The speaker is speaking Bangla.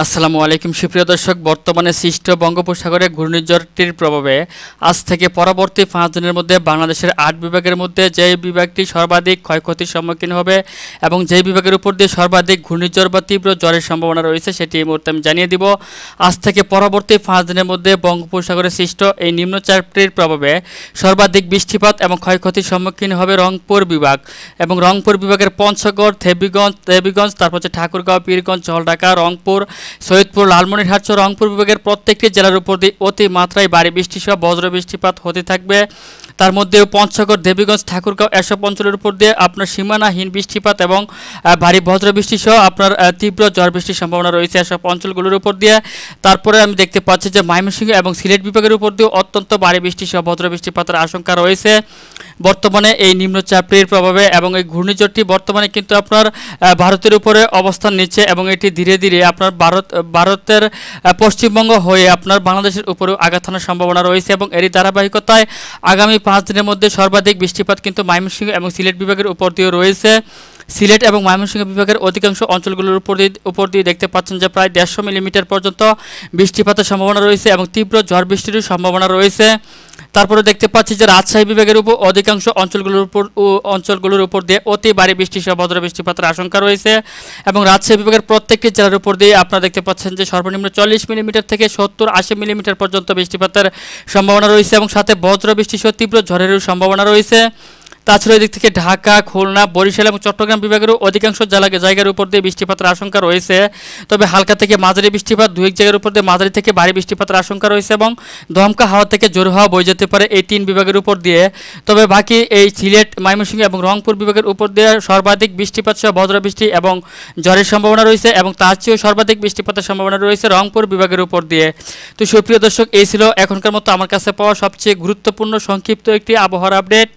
আসসালামু আলাইকুম সুপ্রিয় দর্শক, বর্তমানে সৃষ্ট বঙ্গোপসাগরে ঘূর্ণিঝড়টির প্রভাবে আজ থেকে পরবর্তী 5 দিনের মধ্যে বাংলাদেশের 8 বিভাগের মধ্যে যে বিভাগটি সর্বাধিক ক্ষয়ক্ষতির সম্মুখীন হবে এবং যে বিভাগের উপর দিয়ে সর্বাধিক ঘূর্ণিঝড় বা তীব্র ঝড়ের সম্ভাবনা রয়েছে সেটি এই মুহূর্তে আমি জানিয়ে দিব। আজ থেকে পরবর্তী 5 দিনের মধ্যে বঙ্গোপসাগরে সৃষ্ট এই নিম্নচাপটির প্রভাবে সর্বাধিক বৃষ্টিপাত এবং ক্ষয়ক্ষতির সম্মুখীন হবে রংপুর বিভাগ এবং রংপুর বিভাগের পঞ্চগড়, দেবীগঞ্জ, তারপর হচ্ছে ঠাকুরগাঁও, পীরগঞ্জ, জলঢাকা, রংপুর, সৈয়দপুর, লালমনিরহাট সহ রংপুর বিভাগের প্রত্যেকটি জেলার উপর দিয়ে অতি মাত্রায় ভারী বৃষ্টি সহ বজ্র বৃষ্টিপাত হতে থাকবে। তার মধ্যেও পঞ্চগড়, দেবীগঞ্জ, ঠাকুরগাঁও এসব অঞ্চলের উপর দিয়ে আপনার সীমানাহীন বৃষ্টিপাত এবং ভারী বজ্র বৃষ্টি সহ আপনার তীব্র ঝড় বৃষ্টির সম্ভাবনা রয়েছে এসব অঞ্চলগুলোর উপর দিয়ে। তারপরে আমি দেখতে পাচ্ছি যে ময়মনসিংহ এবং সিলেট বিভাগের উপর দিয়েও অত্যন্ত ভারী বৃষ্টি সহ বজ্র বৃষ্টিপাতের আশঙ্কা রয়েছে বর্তমানে এই নিম্নচাপের প্রভাবে। এবং এই ঘূর্ণিঝড়টি বর্তমানে কিন্তু আপনার ভারতের উপরে অবস্থান নিচ্ছে এবং এটি ধীরে ধীরে আপনার ভারতের পশ্চিমবঙ্গ হয়ে আপনার বাংলাদেশের উপরেও আঘাত হানার সম্ভাবনা রয়েছে এবং এরই ধারাবাহিকতায় আগামী 5 দিনের মধ্যে সর্বাধিক বৃষ্টিপাত কিন্তু ময়মনসিংহ এবং সিলেট বিভাগের উপর দিয়েও রয়েছে। সিলেট এবং ময়মনসিংহ বিভাগের অধিকাংশ অঞ্চলগুলোর উপর দিয়ে দেখতে পাচ্ছেন যে প্রায় 150 মিলিমিটার পর্যন্ত বৃষ্টিপাতের সম্ভাবনা রয়েছে এবং তীব্র ঝড় বৃষ্টির সম্ভাবনা রয়েছে। তারপরে দেখতে পাচ্ছি যে রাজশাহী বিভাগের উপর অধিকাংশ অঞ্চলগুলোর উপর দিয়ে অতি ভারী বৃষ্টি সহ বজ্র বৃষ্টিপাতের আশঙ্কা রয়েছে এবং রাজশাহী বিভাগের প্রত্যেকটি জেলার উপর দিয়ে আপনারা দেখতে পাচ্ছেন যে সর্বনিম্ন 40 মিলিমিটার থেকে 70-80 মিলিমিটার পর্যন্ত বৃষ্টিপাতের সম্ভাবনা রয়েছে এবং সাথে বজ্র বৃষ্টি সহ তীব্র ঝড়েরও সম্ভাবনা রয়েছে। তাছাড়া এদিক থেকে ঢাকা, খুলনা, বরিশাল এবং চট্টগ্রাম বিভাগেরও অধিকাংশ জায়গার উপর দিয়ে বৃষ্টিপাতের আশঙ্কা রয়েছে। তবে হালকা থেকে মাঝারি বৃষ্টিপাত, 2-1 জায়গার উপর দিয়ে মাঝারি থেকে ভারী বৃষ্টিপাতের আশঙ্কা রয়েছে এবং দমকা হাওয়া থেকে জোর হাওয়া বয়ে যেতে পারে এই 3 বিভাগের উপর দিয়ে। তবে বাকি এই সিলেট, ময়মনসিংহ এবং রংপুর বিভাগের উপর দিয়ে সর্বাধিক বৃষ্টিপাত সহ বজ্রবৃষ্টি এবং ঝড়ের সম্ভাবনা রয়েছে এবং তার চেয়েও সর্বাধিক বৃষ্টিপাতের সম্ভাবনা রয়েছে রংপুর বিভাগের উপর দিয়ে। তো সুপ্রিয় দর্শক, এই ছিল এখনকার মতো আমার কাছে পাওয়া সবচেয়ে গুরুত্বপূর্ণ সংক্ষিপ্ত একটি আবহাওয়ার আপডেট।